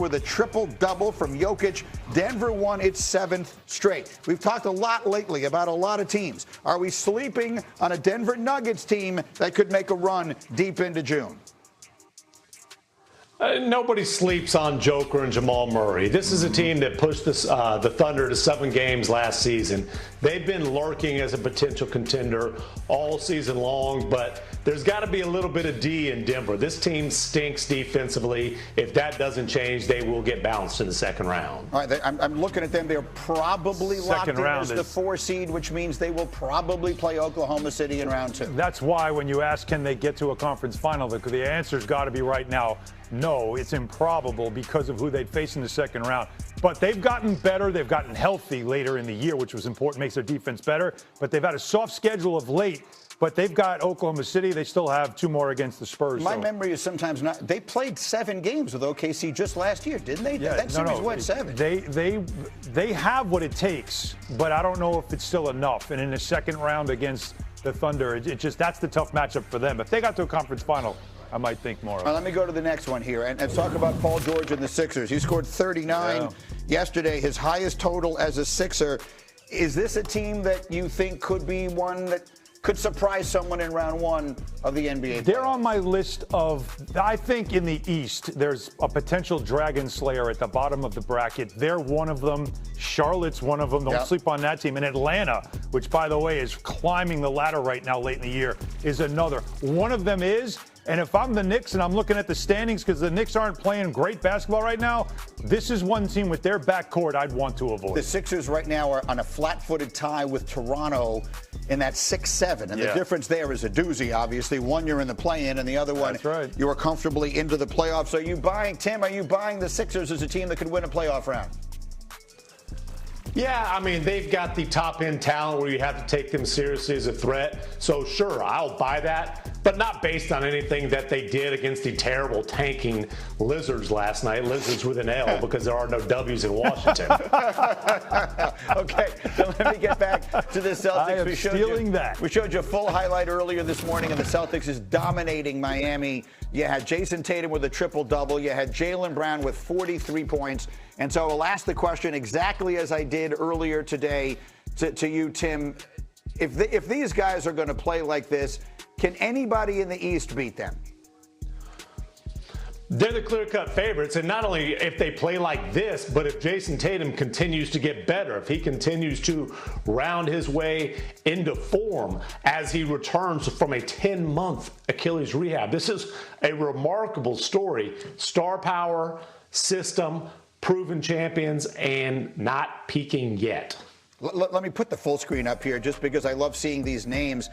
with a triple-double from Jokic. Denver won its 7th straight. We've talked a lot lately about a lot of teams. Are we sleeping on a Denver Nuggets team that could make a run deep into June? Nobody sleeps on Joker and Jamal Murray. This is a team that pushed the Thunder to 7 games last season. They've been lurking as a potential contender all season long, but there's got to be a little bit of D in Denver. This team stinks defensively. If that doesn't change, they will get bounced in the second round. All right, I'm looking at them. They're probably locked in as the 4 seed, which means they will probably play Oklahoma City in round 2. That's why when you ask, can they get to a conference final, the answer's got to be right now, no, it's improbable because of who they'd face in the second round. But they've gotten better. They've gotten healthy later in the year, which was important, makes their defense better. But they've had a soft schedule of late. But they've got Oklahoma City. They still have 2 more against the Spurs. My memory is sometimes not. They played 7 games with OKC just last year, didn't they? Yeah, that series went 7. They have what it takes, but I don't know if it's still enough. And in the second round against the Thunder, that's the tough matchup for them. If they got to a conference final, I might think more of it. Let me go to the next one here and talk about Paul George and the Sixers. He scored 39 yesterday, his highest total as a Sixer. Is this a team that you think could be one that could surprise someone in round 1 of the NBA? They're on my list of, I think in the East, there's a potential Dragon Slayer at the bottom of the bracket. They're one of them. Charlotte's one of them. Don't sleep on that team. And Atlanta, which, by the way, is climbing the ladder right now late in the year, is another. One of them is. And if I'm the Knicks and I'm looking at the standings because the Knicks aren't playing great basketball right now, this is one team with their backcourt I'd want to avoid. The Sixers right now are on a flat-footed tie with Toronto in that 6-7. And the difference there is a doozy, obviously. One, you're in the play-in, and the other one, you are comfortably into the playoffs. So are you buying the Sixers as a team that could win a playoff round? Yeah, I mean, they've got the top-end talent where you have to take them seriously as a threat. So, sure, I'll buy that, but not based on anything that they did against the terrible tanking Lizards last night. Lizards with an L because there are no W's in Washington. Okay, so let me get back to the Celtics. I am stealing that. We showed you a full highlight earlier this morning, and the Celtics is dominating Miami. You had Jason Tatum with a triple-double. You had Jaylen Brown with 43 points. And so I'll ask the question exactly as I did earlier today to you, Tim. If these guys are going to play like this, can anybody in the East beat them? They're the clear-cut favorites, and not only if they play like this, but if Jason Tatum continues to get better, if he continues to round his way into form as he returns from a 10-month Achilles rehab. This is a remarkable story. Star power, system, proven champions, and not peaking yet. Let me put the full screen up here just because I love seeing these names.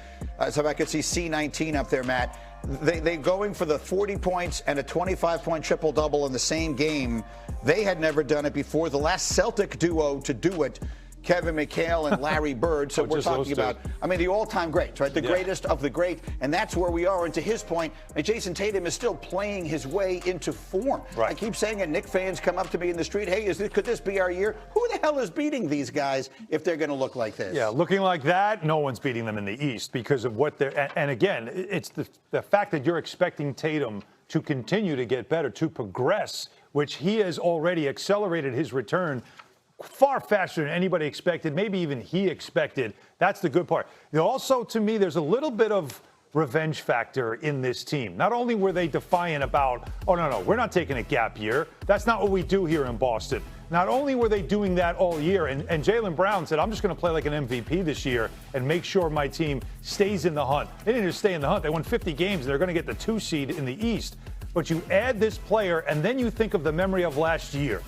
So if I could see C19 up there, Matt. They're going for the 40 points and a 25-point triple-double in the same game. They had never done it before. The last Celtic duo to do it, Kevin McHale and Larry Bird. So we're talking about, the all-time greats, right? The greatest of the great. And that's where we are. And to his point, Jason Tatum is still playing his way into form. Right. I keep saying it. Knick fans come up to me in the street, hey, could this be our year? Who the hell is beating these guys if they're going to look like this? Yeah, looking like that, no one's beating them in the East because of what they're – and again, it's the fact that you're expecting Tatum to continue to get better, to progress, which he has already accelerated his return far faster than anybody expected, maybe even he expected. That's the good part. Also, to me, there's a little bit of revenge factor in this team. Not only were they defiant about, oh, no, we're not taking a gap year. That's not what we do here in Boston. Not only were they doing that all year, and Jaylen Brown said, I'm just going to play like an MVP this year and make sure my team stays in the hunt. They didn't just stay in the hunt. They won 50 games, and they're going to get the 2 seed in the East. But you add this player, and then you think of the memory of last year.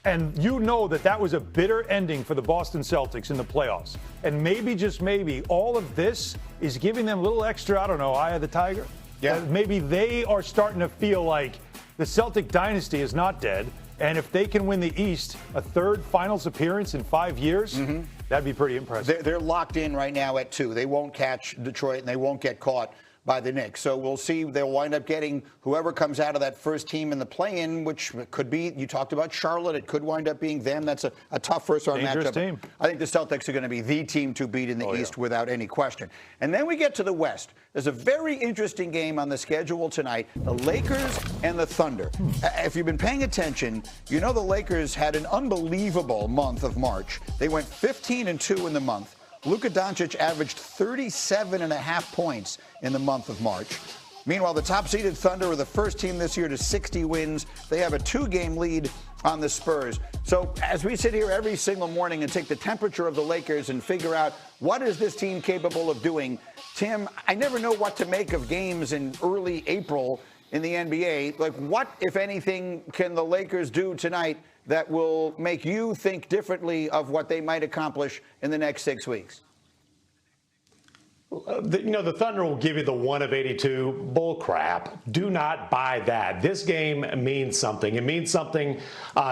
And you know that was a bitter ending for the Boston Celtics in the playoffs. And maybe, just maybe, all of this is giving them a little extra, I don't know, eye of the tiger. Yeah. Maybe they are starting to feel like the Celtic dynasty is not dead. And if they can win the East, a 3rd finals appearance in 5 years, that'd be pretty impressive. They're locked in right now at 2. They won't catch Detroit, and they won't get caught by the Knicks. So we'll see. They'll wind up getting whoever comes out of that first team in the play-in, which could be, you talked about Charlotte, it could wind up being them. That's a tough first-round matchup. Team. I think the Celtics are going to be the team to beat in the East without any question. And then we get to the West. There's a very interesting game on the schedule tonight, the Lakers and the Thunder. If you've been paying attention, you know the Lakers had an unbelievable month of March. They went 15-2 in the month. Luka Doncic averaged 37.5 points in the month of March. Meanwhile, the top-seeded Thunder are the first team this year to 60 wins. They have a 2-game lead on the Spurs. So as we sit here every single morning and take the temperature of the Lakers and figure out what is this team capable of doing, Tim, I never know what to make of games in early April in the NBA. Like, what, if anything, can the Lakers do tonight that will make you think differently of what they might accomplish in the next 6 weeks? The Thunder will give you the 1 of 82. Bull crap. Do not buy that. This game means something. It means something.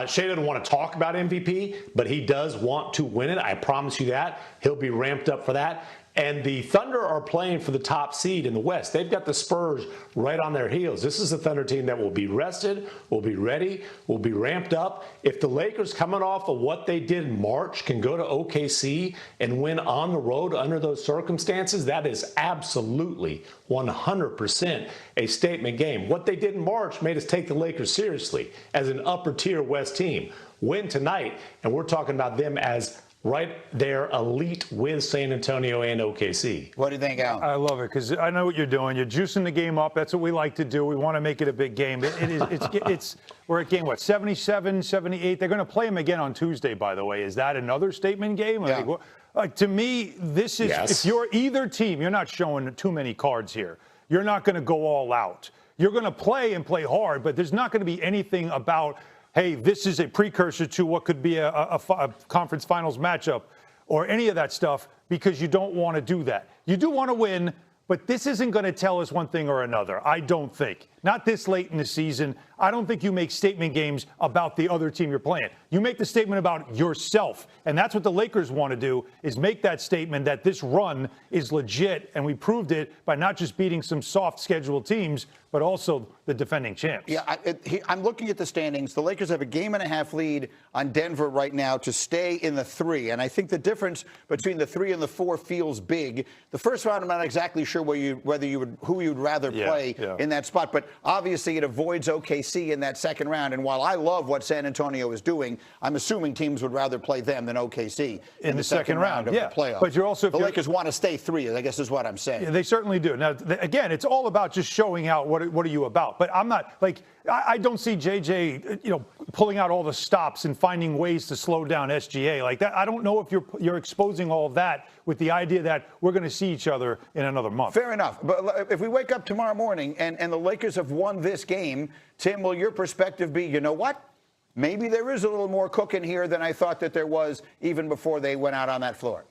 Shea doesn't want to talk about MVP, but he does want to win it. I promise you that. He'll be ramped up for that. And the Thunder are playing for the top seed in the West. They've got the Spurs right on their heels. This is a Thunder team that will be rested, will be ready, will be ramped up. If the Lakers, coming off of what they did in March, can go to OKC and win on the road under those circumstances, that is absolutely 100% a statement game. What they did in March made us take the Lakers seriously as an upper-tier West team. Win tonight, and we're talking about them as right there, elite with San Antonio and OKC. What do you think, Al? I love it because I know what you're doing. You're juicing the game up. That's what we like to do. We want to make it a big game. We're at game, 77, 78. They're going to play them again on Tuesday, by the way. Is that another statement game? Yeah. To me, this is, if you're either team, you're not showing too many cards here. You're not going to go all out. You're going to play and play hard, but there's not going to be anything about, hey, this is a precursor to what could be a conference finals matchup or any of that stuff, because you don't want to do that. You do want to win, but this isn't going to tell us one thing or another, I don't think. Not this late in the season. I don't think you make statement games about the other team you're playing. You make the statement about yourself, and that's what the Lakers want to do, is make that statement that this run is legit, and we proved it by not just beating some soft scheduled teams, but also the defending champs. Yeah, I'm looking at the standings. The Lakers have a 1.5-game lead on Denver right now to stay in the 3. And I think the difference between the 3 and the 4 feels big. The first round, I'm not exactly sure who you'd rather play in that spot. But obviously, it avoids OKC in that second round. And while I love what San Antonio is doing, I'm assuming teams would rather play them than OKC in the second round of the playoffs. But you're also, the Lakers want to stay 3, I guess is what I'm saying. Yeah, they certainly do. Now, again, it's all about just showing out what are you about. But I'm not, like, I don't see JJ, pulling out all the stops and finding ways to slow down SGA like that. I don't know if you're exposing all of that with the idea that we're going to see each other in another month. Fair enough. But if we wake up tomorrow morning and the Lakers have won this game, Tim, will your perspective be, you know what? Maybe there is a little more cooking here than I thought that there was even before they went out on that floor?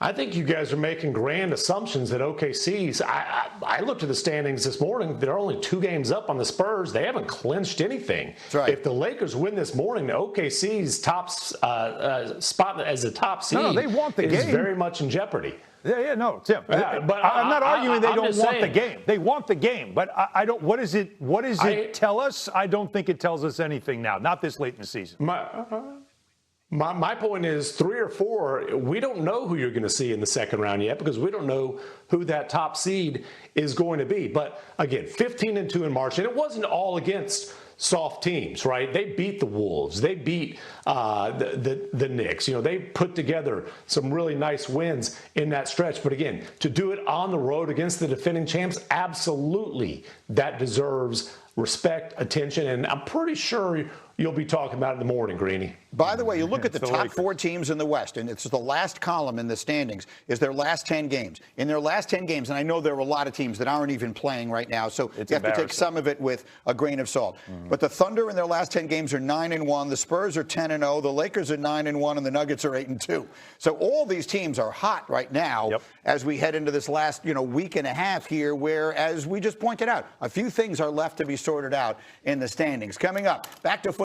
I think you guys are making grand assumptions that OKC's. I looked at the standings this morning. They're only 2 games up on the Spurs. They haven't clinched anything. That's right. If the Lakers win this morning, OKC's top spot as a top seed they want the is game. very much in jeopardy. No, Tim. But I'm not arguing they don't want the saying. game. They want the game, but I don't. What does it tell us? I don't think it tells us anything now. Not this late in the season. My point is 3 or 4, we don't know who you're going to see in the second round yet because we don't know who that top seed is going to be. But again, 15-2 in March, and it wasn't all against soft teams, right? They beat the Wolves. They beat the Knicks. They put together some really nice wins in that stretch. But again, to do it on the road against the defending champs, absolutely, that deserves respect, attention, and I'm pretty sure you'll be talking about it in the morning, Greeny. By the way, you look at the top 4 teams in the West, and it's the last column in the standings, is their last 10 games. In their last 10 games, and I know there are a lot of teams that aren't even playing right now, so you have to take some of it with a grain of salt. But the Thunder in their last 10 games are 9-1. The Spurs are 10-0. The Lakers are 9-1, and the Nuggets are 8-2. So all these teams are hot right now as we head into this last, week and a half here, where, as we just pointed out, a few things are left to be sorted out in the standings. Coming up, back to football.